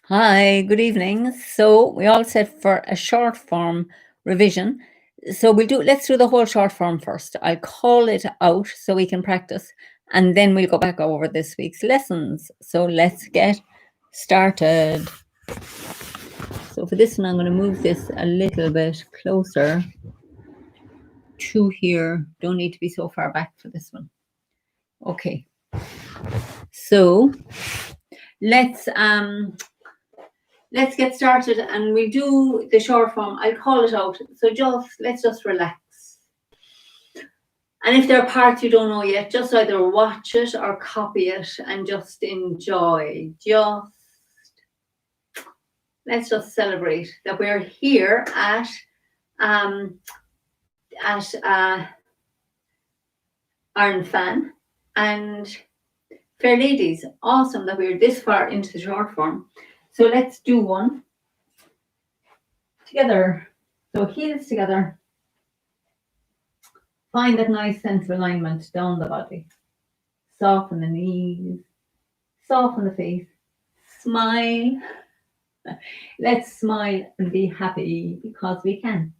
Hi, good evening. So we all set for a short form revision. So let's do the whole short form first. I'll call it out so we can practice and then we'll go back over this week's lessons. So let's get started. So for this one, I'm going to move this a little bit closer to here. Don't need to be so far back for this one. Okay. So let's get started and we'll do the short form. I'll call it out. So let's just relax. And if there are parts you don't know yet, just either watch it or copy it and just enjoy. Let's just celebrate that we're here at Iron Fan and Fair Ladies. Awesome that we're this far into the short form. So let's do one together. So heels together. Find that nice sense of alignment down the body. Soften the knees. Soften the face. Smile. Let's smile and be happy because we can.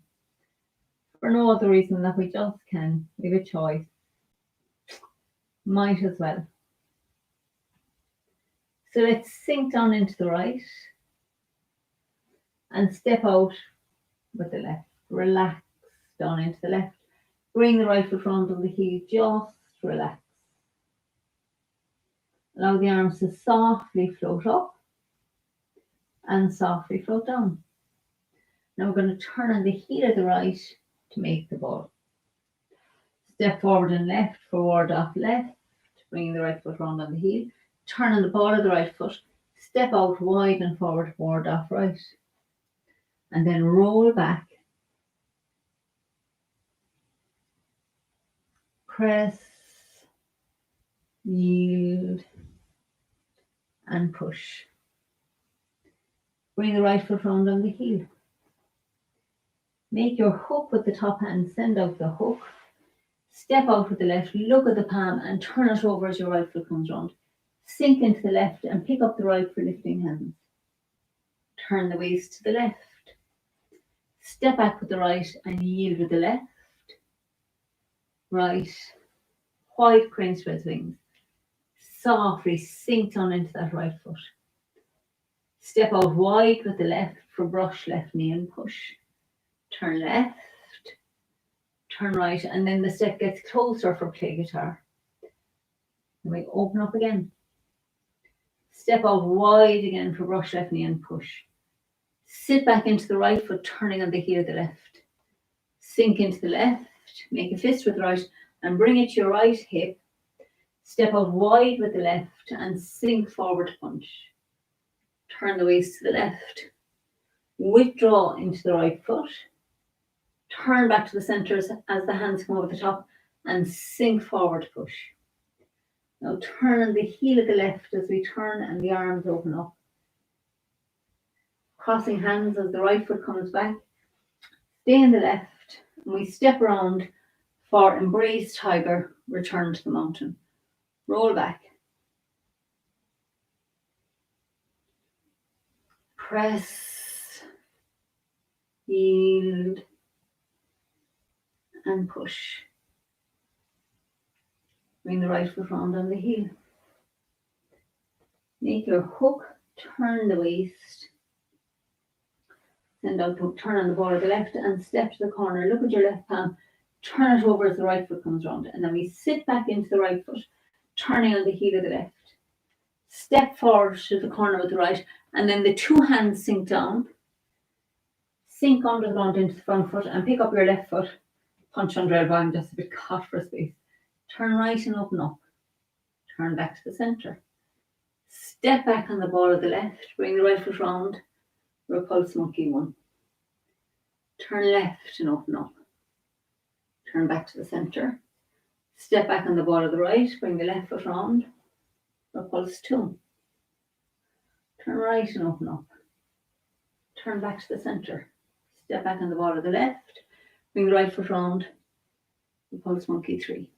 For no other reason that we just can. We have a choice. Might as well. So let's sink down into the right and step out with the left. Relax down into the left. Bring the right foot round on the heel. Just relax. Allow the arms to softly float up and softly float down. Now we're going to turn on the heel of the right to make the ball. Step forward and left, forward off left, bringing the right foot round on the heel. Turn on the ball of the right foot. Step out wide and forward, forward off right. And then roll back. Press, yield, and push. Bring the right foot round on the heel. Make your hook with the top hand, send out the hook. Step out with the left, look at the palm and turn it over as your right foot comes round. Sink into the left and pick up the right for lifting hands. Turn the waist to the left. Step back with the right and yield with the left. Right. Wide crane spread wings. Softly sink down into that right foot. Step out wide with the left for brush left knee and push. Turn left. Turn right. And then the step gets closer for play guitar. And we open up again. Step out wide again for brush left knee and push. Sit back into the right foot, turning on the heel of the left. Sink into the left, make a fist with the right, and bring it to your right hip. Step out wide with the left and sink forward to punch. Turn the waist to the left. Withdraw into the right foot. Turn back to the center as the hands come over the top and sink forward to push. Now turn the heel of the left as we turn and the arms open up. Crossing hands as the right foot comes back. Stay in the left and we step around for embrace tiger, return to the mountain. Roll back. Press, yield, and push. Bring the right foot round on the heel. Make your hook, turn the waist. Send out hook, turn on the ball of the left and step to the corner. Look at your left palm. Turn it over as the right foot comes round. And then we sit back into the right foot, turning on the heel of the left. Step forward to the corner with the right. And then the two hands sink down. Sink under the ground into the front foot and pick up your left foot. Punch under elbow. I'm just a bit caught for space. Turn right and open up. Turn back to the center. Step back on the ball of the left. Bring the right foot round. Repulse monkey 1. Turn left and open up. Turn back to the center. Step back on the ball of the right. Bring the left foot round. Repulse 2. Turn right and open up. Turn back to the center. Step back on the ball of the left. Bring the right foot round. Repulse monkey 3.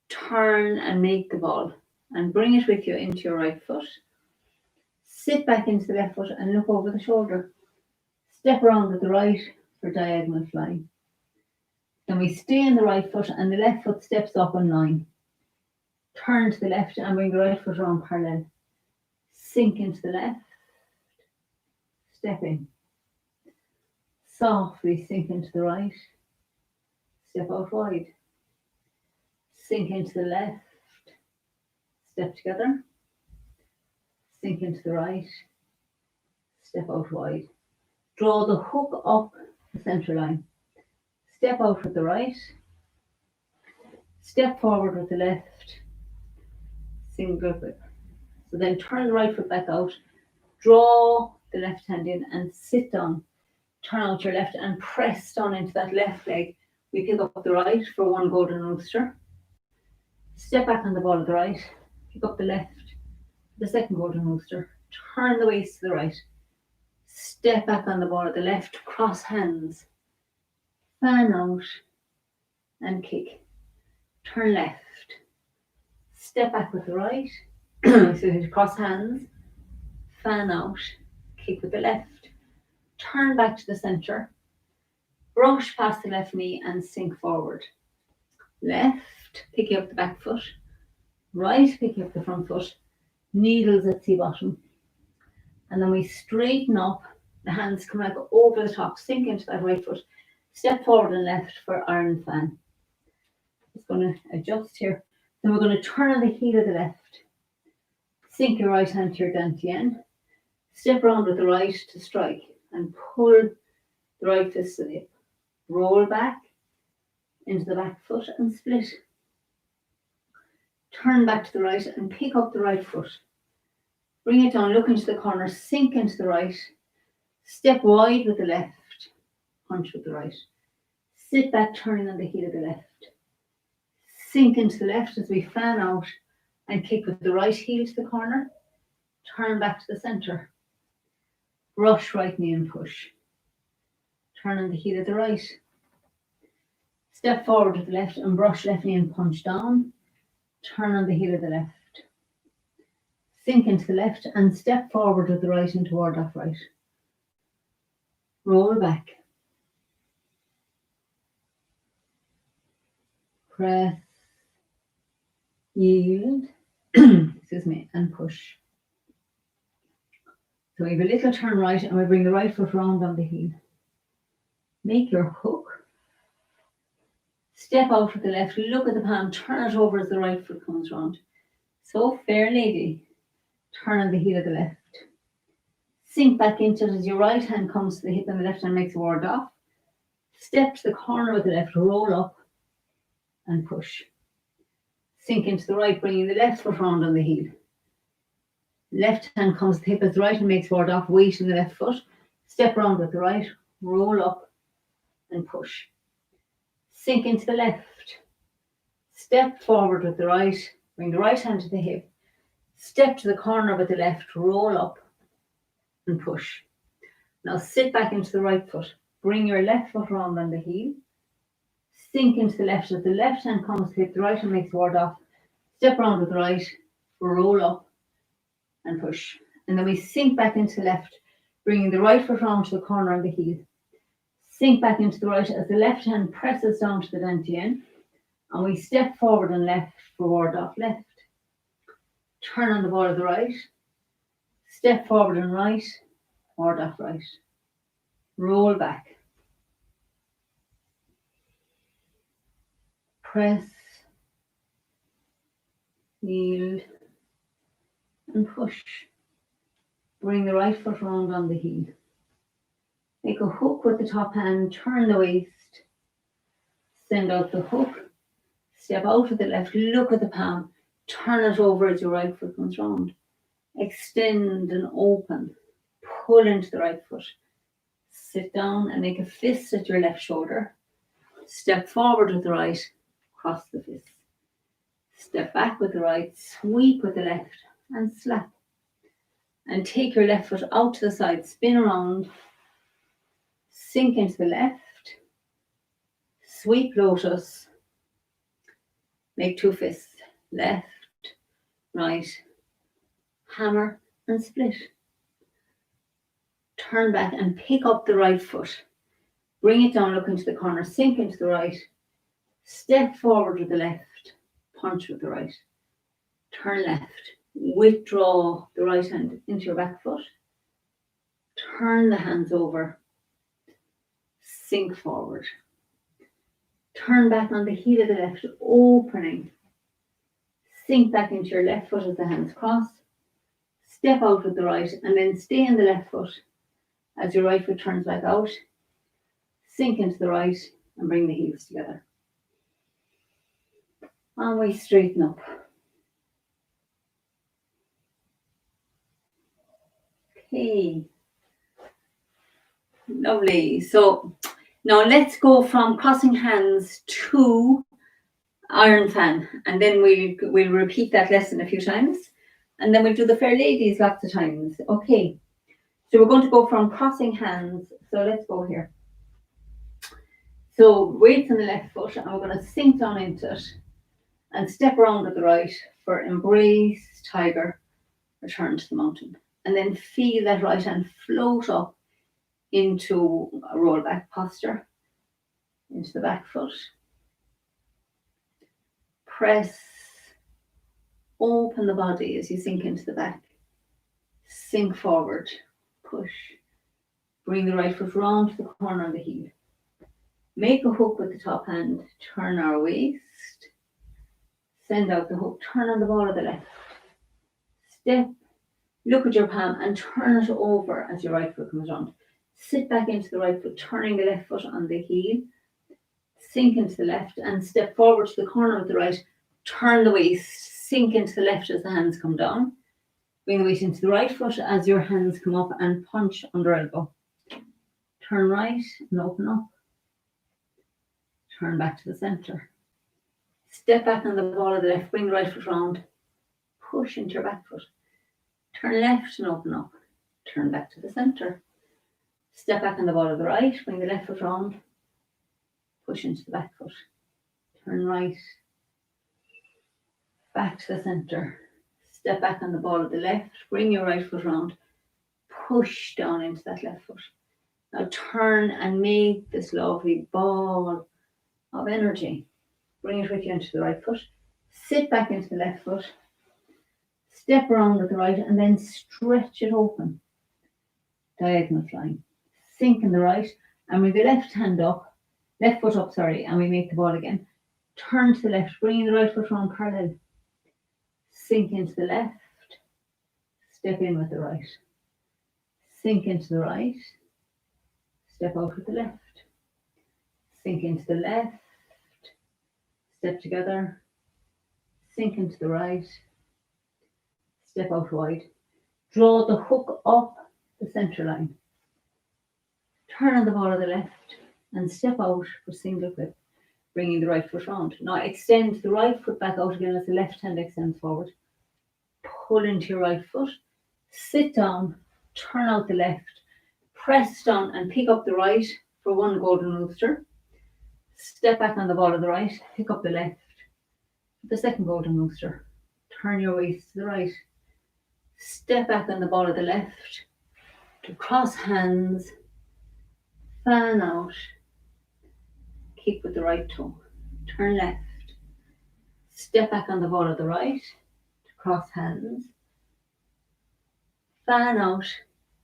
Turn and make the ball and bring it with you into your right foot. Sit back into the left foot and look over the shoulder. Step around with the right for diagonal flying. Then we stay in the right foot and the left foot steps up on line. Turn to the left and bring the right foot around parallel. Sink into the left. Step in. Softly sink into the right. Step out wide. Sink into the left. Step together. Sink into the right. Step out wide. Draw the hook up the centre line. Step out with the right. Step forward with the left. Single grip. So then turn the right foot back out. Draw the left hand in and sit down. Turn out your left and press down into that left leg. We pick up the right for one golden rooster. Step back on the ball of the right. Pick up the left. The second golden rooster. Turn the waist to the right. Step back on the ball of the left. Cross hands. Fan out and kick. Turn left. Step back with the right. So cross hands. Fan out. Kick with the left. Turn back to the centre. Brush past the left knee and sink forward. Left, pick up the back foot. Right, pick up the front foot. Needles at sea bottom. And then we straighten up. The hands come back over the top. Sink into that right foot. Step forward and left for iron fan. Just going to adjust here. Then we're going to turn on the heel of the left. Sink your right hand to your dantian. Step around with the right to strike. And pull the right fist to the hip. Roll back into the back foot and split. Turn back to the right and pick up the right foot. Bring it down, look into the corner, sink into the right. Step wide with the left. Punch with the right. Sit back, turning on the heel of the left. Sink into the left as we fan out and kick with the right heel to the corner. Turn back to the centre. Brush right knee and push. Turn on the heel of the right. Step forward to the left and brush left knee and punch down. Turn on the heel of the left. Sink into the left and step forward with the right and toward that right. Roll back. Press. Yield. Excuse me, and push. So we have a little turn right and we bring the right foot round on the heel. Make your hook. Step out with the left, look at the palm, turn it over as the right foot comes round. So, fair lady, turn on the heel of the left. Sink back into it as your right hand comes to the hip and the left hand makes a ward off. Step to the corner with the left, roll up and push. Sink into the right, bringing the left foot round on the heel. Left hand comes to the hip as the right hand makes ward off, weight in the left foot. Step around with the right, roll up and push. Sink into the left. Step forward with the right. Bring the right hand to the hip. Step to the corner with the left. Roll up and push. Now sit back into the right foot. Bring your left foot round on the heel. Sink into the left as the left hand comes to the hip. The right hand makes ward off. Step around with the right. Roll up and push. And then we sink back into the left. Bringing the right foot round to the corner on the heel. Sink back into the right as the left hand presses down to the dantian. And we step forward and left for ward off left. Turn on the ball of the right. Step forward and right. Ward off right. Roll back. Press. Yield. And push. Bring the right foot round on the heel. Make a hook with the top hand, turn the waist, send out the hook, step out with the left, look at the palm, turn it over as your right foot comes round. Extend and open, pull into the right foot, sit down and make a fist at your left shoulder. Step forward with the right, cross the fist. Step back with the right, sweep with the left and slap. And take your left foot out to the side, spin around. Sink into the left, sweep lotus, make two fists, left, right, hammer and split. turn back and pick up the right foot. Bring it down, look into the corner, sink into the right, step forward with the left, punch with the right, turn left, withdraw the right hand into your back foot, turn the hands over, sink forward, turn back on the heel of the left, opening, sink back into your left foot as the hands cross, step out with the right, and then stay in the left foot as your right foot turns back out, sink into the right and bring the heels together. And we straighten up. Okay. Lovely. So now let's go from crossing hands to iron fan, and then we'll repeat that lesson a few times, and then we'll do the Fair Ladies lots of times. Okay. So we're going to go from crossing hands. So let's go here. So weights on the left foot, and we're going to sink down into it and step around with the right for embrace, tiger, return to the mountain. And then feel that right hand float up into a roll back posture, into the back foot. Press, open the body as you sink into the back. Sink forward, push. Bring the right foot round to the corner of the heel. Make a hook with the top hand, turn our waist. Send out the hook, turn on the ball of the left. Step, look at your palm and turn it over as your right foot comes round. Sit back into the right foot, turning the left foot on the heel. Sink into the left and step forward to the corner of the right. Turn the waist, sink into the left as the hands come down. Bring the weight into the right foot as your hands come up and punch under elbow. Turn right and open up. Turn back to the center. Step back on the ball of the left, bring the right foot round. Push into your back foot. Turn left and open up. Turn back to the center. Step back on the ball of the right, bring the left foot round. Push into the back foot. Turn right. Back to the center. Step back on the ball of the left, bring your right foot round. Push down into that left foot. Now turn and make this lovely ball of energy. Bring it with you into the right foot. Sit back into the left foot. Step around with the right and then stretch it open. Diagonal flying. Sink in the right and with the left hand up, left foot up, and we make the ball again. Turn to the left, bringing the right foot round parallel. Sink into the left. Step in with the right. Sink into the right. Step out with the left. Sink into the left. Step together. Sink into the right. Step out wide. Draw the hook up the center line. Turn on the ball of the left and step out for single grip, bringing the right foot round. Now extend the right foot back out again as the left hand extends forward. Pull into your right foot. Sit down. Turn out the left. Press down and pick up the right for one golden rooster. Step back on the ball of the right. Pick up the left. The second golden rooster. Turn your waist to the right. Step back on the ball of the left. To cross hands. Fan out. Kick with the right toe. Turn left. Step back on the ball of the right. To cross hands. Fan out.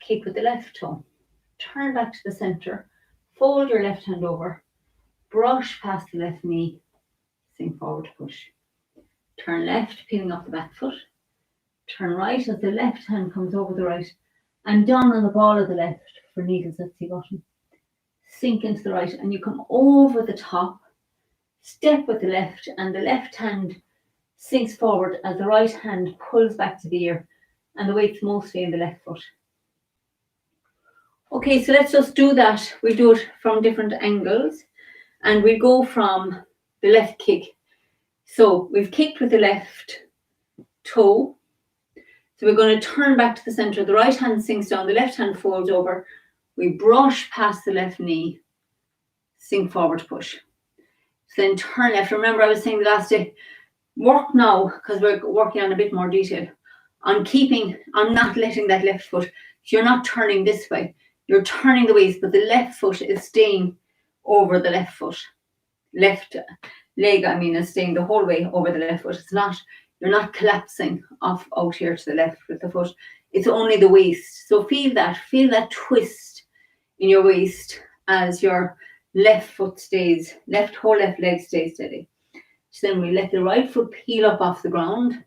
Kick with the left toe. Turn back to the center. Fold your left hand over. Brush past the left knee. Sink forward, push. Turn left, peeling off the back foot. Turn right as the left hand comes over the right. And down on the ball of the left for needles at the bottom. Sink into the right and you come over the top. Step with the left and the left hand sinks forward as the right hand pulls back to the ear. And the weight's mostly in the left foot. Okay, so let's just do that. We'll do it from different angles. And we'll go from the left kick. So we've kicked with the left toe. So we're going to turn back to the center. The right hand sinks down, the left hand folds over. We brush past the left knee, sink forward, push. So then turn left. Remember I was saying the last day, work now, because we're working on a bit more detail, on not letting that left foot, you're not turning this way. You're turning the waist, but the left foot is staying over the left foot. Left leg, is staying the whole way over the left foot. It's not, you're not collapsing off out here to the left with the foot. It's only the waist. So feel that twist in your waist as your left foot stays, whole left leg stays steady. So then we let the right foot peel up off the ground,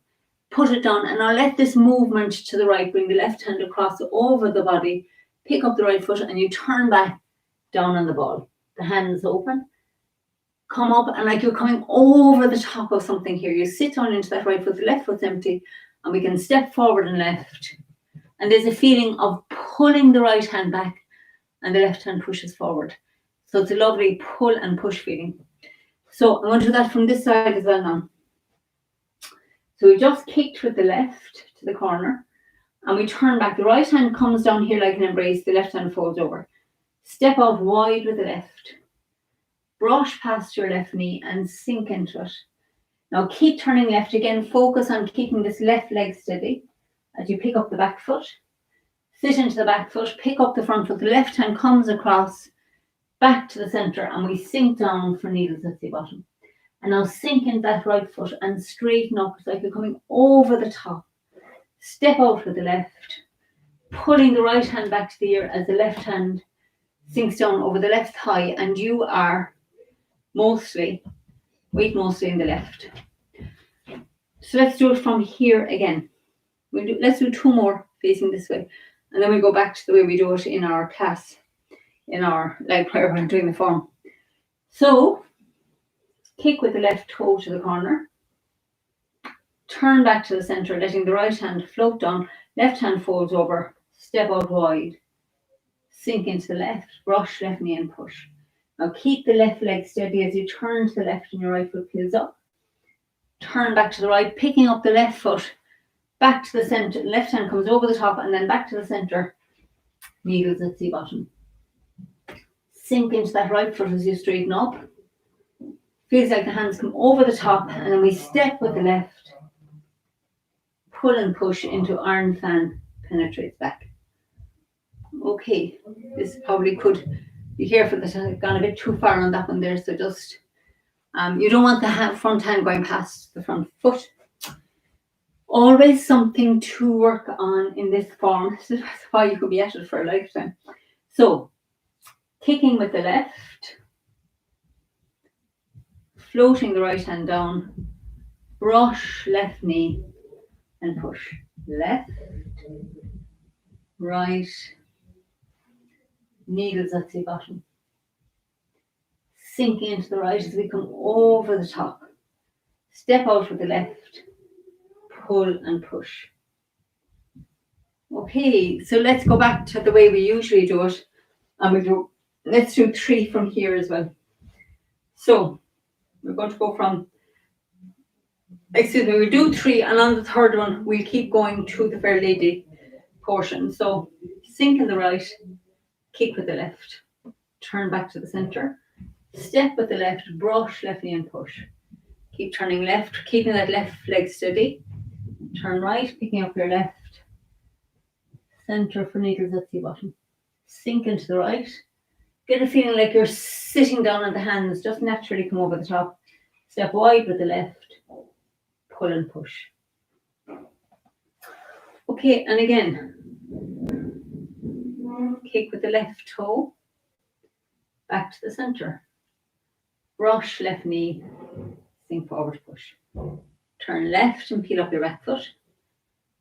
put it down, and now let this movement to the right, bring the left hand across over the body, pick up the right foot, and you turn back down on the ball. The hands open, come up, and like you're coming over the top of something here. You sit down into that right foot, the left foot's empty, and we can step forward and left. And there's a feeling of pulling the right hand back, and the left hand pushes forward. So it's a lovely pull and push feeling. So I'm going to do that from this side as well now. So we just kicked with the left to the corner, and we turn back. The right hand comes down here like an embrace, the left hand folds over. Step out wide with the left. Brush past your left knee and sink into it. Now keep turning left again. Focus on keeping this left leg steady as you pick up the back foot. Sit into the back foot, pick up the front foot. The left hand comes across back to the center, and we sink down for needles at the bottom. And now sink into that right foot and straighten up. It's like you're coming over the top. Step out with the left, pulling the right hand back to the ear as the left hand sinks down over the left thigh, and you are mostly in the left. So let's do it from here again. Let's do 2 more facing this way, and then we go back to the way we do it in our class, in our leg prayer when doing the form. So kick with the left toe to the corner, turn back to the center, letting the right hand float down, left hand folds over, step out wide, sink into the left, brush left knee and push. Now keep the left leg steady as you turn to the left and your right foot peels up. Turn back to the right, picking up the left foot, back to the center. Left hand comes over the top and then back to the center. Needles at the bottom. Sink into that right foot as you straighten up. Feels like the hands come over the top, and then we step with the left. Pull and push into iron fan, penetrates back. Okay, this probably could be careful that I've gone a bit too far on that one there, so just you don't want the front hand going past the front foot. Always something to work on in this form. That's why you could be at it for a lifetime. So, kicking with the left, floating the right hand down, brush left knee and push. Left, right, needles at the bottom. Sinking into the right as we come over the top. Step out with the left, pull and push. Okay, so let's go back to the way we usually do it, and let's do 3 from here as well. So we're going to go from, we'll do 3, and on the third one we'll keep going to the Fair Lady portion. So sink in the right, kick with the left, turn back to the center, step with the left, brush left knee and push. Keep turning left, keeping that left leg steady. Turn right, picking up your left. Center for needles at the bottom. Sink into the right. Get a feeling like you're sitting down on the hands, just naturally come over the top. Step wide with the left. Pull and push. Okay, and again. Kick with the left toe. Back to the center. Brush left knee. Sink forward, push. Turn left and peel up your back foot.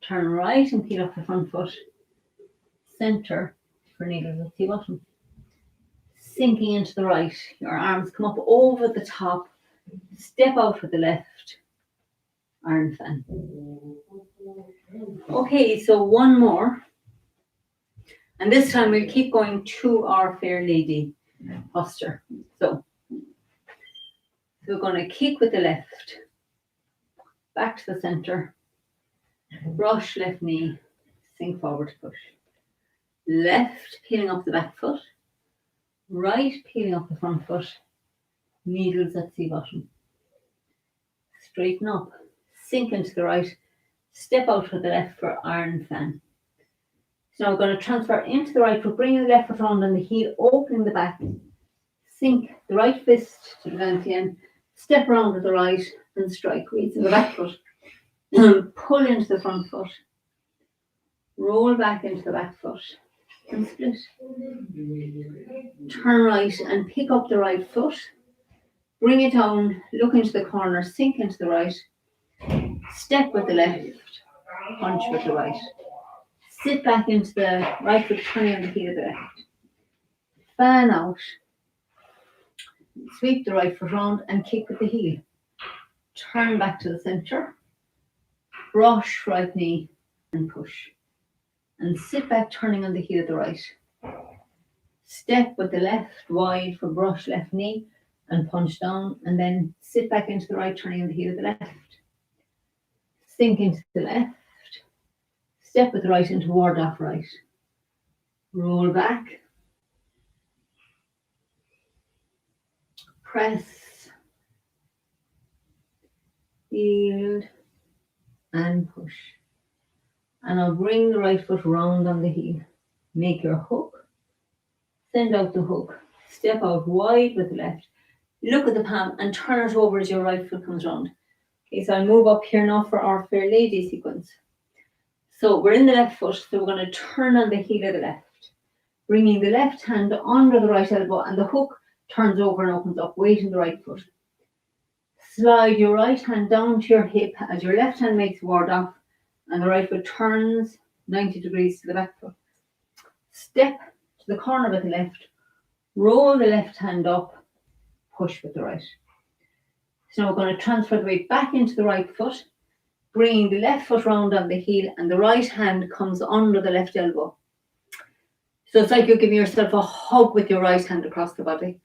Turn right and peel up the front foot. Center for needles at the bottom. Sinking into the right. Your arms come up over the top. Step out with the left. Iron fan. Okay, so 1 more. And this time we'll keep going to our Fair Lady posture. So we're going to kick with the left. Back to the center. Brush left knee. Sink forward, push. Left, peeling up the back foot. Right, peeling up the front foot. Needles at the bottom. Straighten up. Sink into the right. Step out with the left for iron fan. So now we're going to transfer into the right foot, bringing the left foot round on the heel, opening the back, sink the right fist to the dantian, step around with the right and strike, weights in the back foot, pull into the front foot, roll back into the back foot and split. Turn right and pick up the right foot, bring it down, look into the corner, sink into the right, step with the left, punch with the right. Sit back into the right foot, turning on the heel of the left. Fan out. Sweep the right foot round and kick with the heel. Turn back to the centre. Brush right knee and push. And sit back, turning on the heel of the right. Step with the left wide for brush left knee and punch down. And then sit back into the right, turning on the heel of the left. Sink into the left. Step with the right into ward off right. Roll back. Press. Yield. And push. And I'll bring the right foot round on the heel. Make your hook. Send out the hook. Step out wide with the left. Look at the palm and turn it over as your right foot comes round. Okay, so I'll move up here now for our Fair Lady sequence. So we're in the left foot, so we're going to turn on the heel of the left, bringing the left hand under the right elbow, and the hook turns over and opens up, weight in the right foot. Slide your right hand down to your hip as your left hand makes ward off, and the right foot turns 90 degrees to the back foot. Step to the corner with the left, roll the left hand up, push with the right. So now we're going to transfer the weight back into the right foot, bringing the left foot round on the heel, and the right hand comes under the left elbow. So it's like you're giving yourself a hug with your right hand across the body.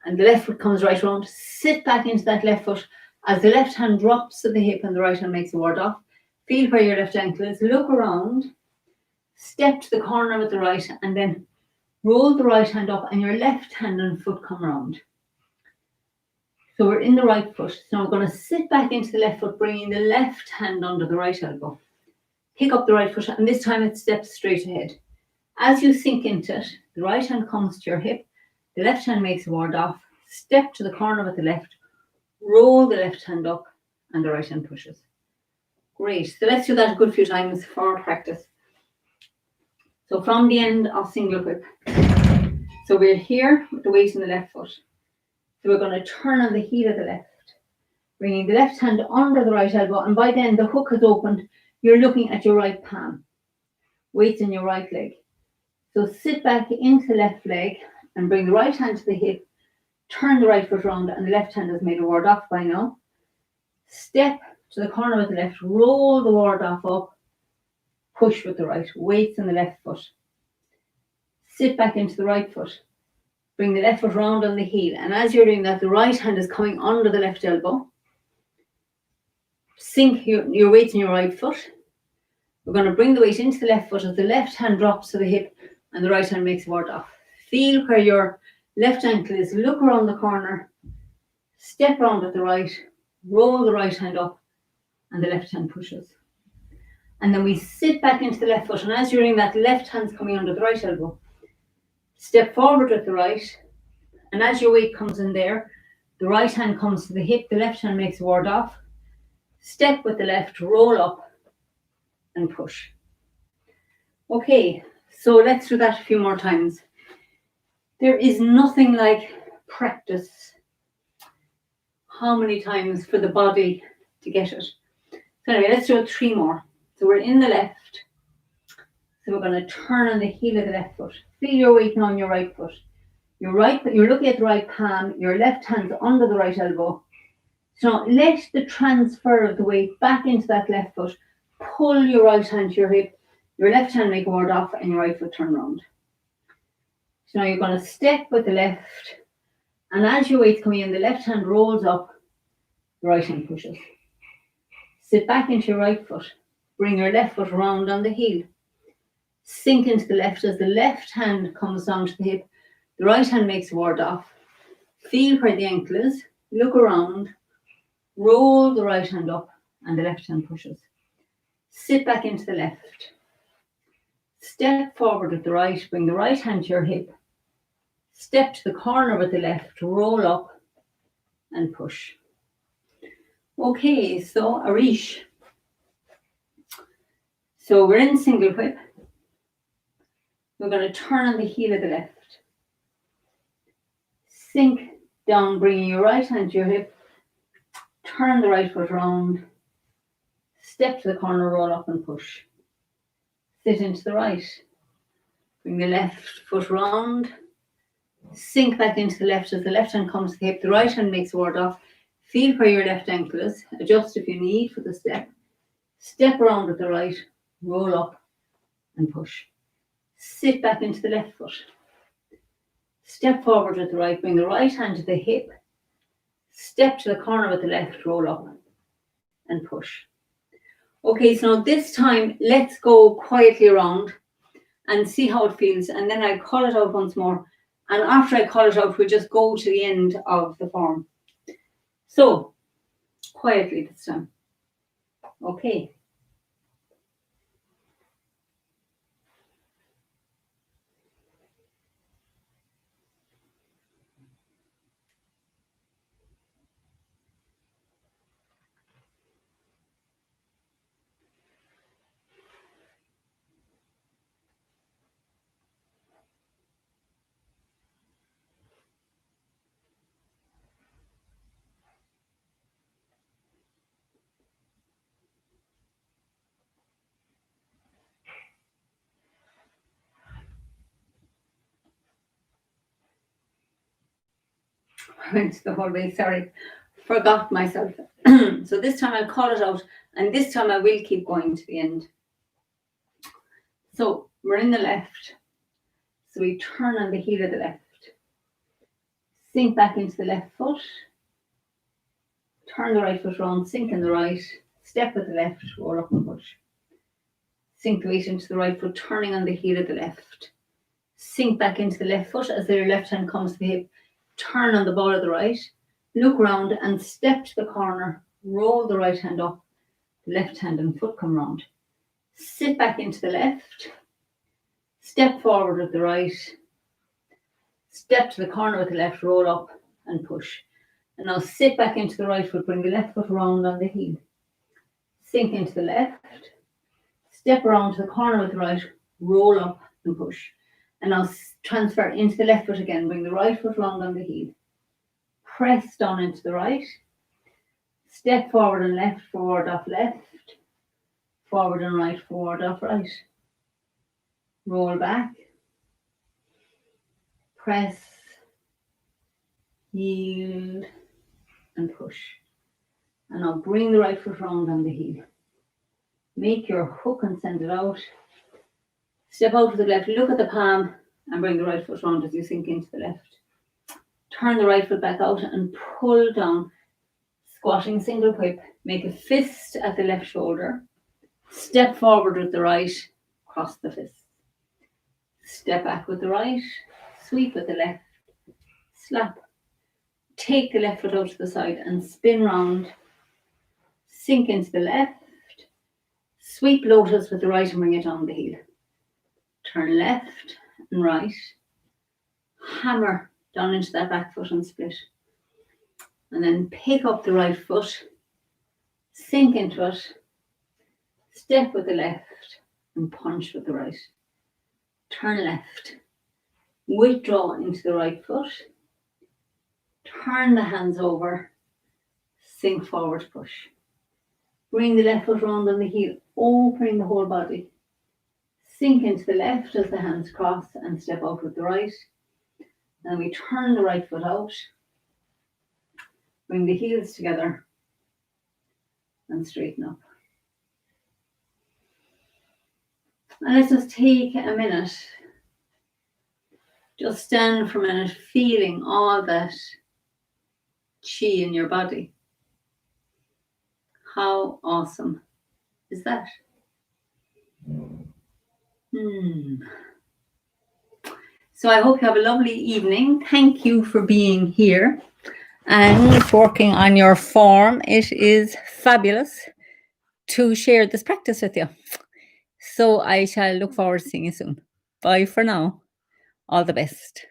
And the left foot comes right round. Sit back into that left foot as the left hand drops to the hip and the right hand makes a ward off. Feel where your left ankle is. Look around. Step to the corner with the right and then roll the right hand up and your left hand and foot come round. So we're in the right foot. So now we're going to sit back into the left foot, bringing the left hand under the right elbow. Pick up the right foot, and this time it steps straight ahead. As you sink into it, the right hand comes to your hip, the left hand makes a ward off, step to the corner with the left, roll the left hand up, and the right hand pushes. Great. So let's do that a good few times for practice. So from the end of single whip. So we're here with the weight in the left foot. So we're going to turn on the heel of the left, bringing the left hand under the right elbow, and by then the hook has opened. You're looking at your right palm, weights in your right leg. So sit back into the left leg and bring the right hand to the hip, turn the right foot round, and the left hand has made a ward off by now. Step to the corner with the left, roll the ward off up, push with the right, weights in the left foot. Sit back into the right foot. Bring the left foot round on the heel, and as you're doing that, the right hand is coming under the left elbow. Sink your weights in your right foot. We're going to bring the weight into the left foot as the left hand drops to the hip and the right hand makes a ward off. Feel where your left ankle is. Look around the corner. Step round with the right. Roll the right hand up and the left hand pushes. And then we sit back into the left foot, and as you're doing that, the left hand's coming under the right elbow. Step forward with the right, and as your weight comes in there, the right hand comes to the hip, the left hand makes a ward off. Step with the left, roll up and push. Okay, so let's do that a few more times. There is nothing like practice. How many times for the body to get it? So anyway, let's do it 3 more. So we're in the left. So we're going to turn on the heel of the left foot. Feel your weight now on your right foot. You're looking at the right palm. Your left hand's under the right elbow. So let the transfer of the weight back into that left foot. Pull your right hand to your hip. Your left hand make a ward off and your right foot turn round. So now you're going to step with the left. And as your weight's coming in, the left hand rolls up. The right hand pushes. Sit back into your right foot. Bring your left foot round on the heel. Sink into the left as the left hand comes down to the hip. The right hand makes a ward off. Feel where the ankle is. Look around. Roll the right hand up and the left hand pushes. Sit back into the left. Step forward with the right, bring the right hand to your hip. Step to the corner with the left, roll up and push. Okay, so Arish. So we're in single whip. We're going to turn on the heel of the left. Sink down, bringing your right hand to your hip. Turn the right foot round. Step to the corner, roll up and push. Sit into the right. Bring the left foot round. Sink back into the left as the left hand comes to the hip. The right hand makes a ward off. Feel where your left ankle is. Adjust if you need for the step. Step around with the right. Roll up and push. Sit back into the left foot. Step forward with the right. Bring the right hand to the hip. Step to the corner with the left. Roll up and push. Okay, so now this time, let's go quietly around and see how it feels. And then I'll call it out once more. And after I call it out, we'll just go to the end of the form. So, quietly this time. Okay. I went the whole way, sorry. Forgot myself. So this time I'll call it out, and this time I will keep going to the end. So we're in the left. So we turn on the heel of the left. Sink back into the left foot. Turn the right foot round, sink in the right. Step with the left, roll up and push. Sink the weight into the right foot, turning on the heel of the left. Sink back into the left foot as your left hand comes to the hip. Turn on the ball of the right. Look round and step to the corner. Roll the right hand up. The left hand and foot come round. Sit back into the left. Step forward with the right. Step to the corner with the left. Roll up and push. And now sit back into the right foot. Bring the left foot round on the heel. Sink into the left. Step around to the corner with the right. Roll up and push. And now transfer into the left foot again. Bring the right foot round on the heel. Press down into the right. Step forward and left, forward off left. Forward and right, forward off right. Roll back. Press. Yield. And push. And now bring the right foot round on the heel. Make your hook and send it out. Step out to the left, look at the palm, and bring the right foot round as you sink into the left. Turn the right foot back out and pull down, squatting single whip. Make a fist at the left shoulder. Step forward with the right, cross the fist. Step back with the right, sweep with the left, slap. Take the left foot out to the side and spin round. Sink into the left. Sweep lotus with the right and bring it on the heel. Turn left and right. Hammer down into that back foot and split. And then pick up the right foot. Sink into it. Step with the left and punch with the right. Turn left. Withdraw into the right foot. Turn the hands over. Sink forward, push. Bring the left foot round on the heel, opening the whole body. Sink into the left as the hands cross and step out with the right. Then we turn the right foot out. Bring the heels together and straighten up. And let's just take a minute. Just stand for a minute, feeling all that chi in your body. How awesome is that? So I hope you have a lovely evening. Thank you for being here and working on your form. It is fabulous to share this practice with you. So I shall look forward to seeing you soon. Bye for now. All the best.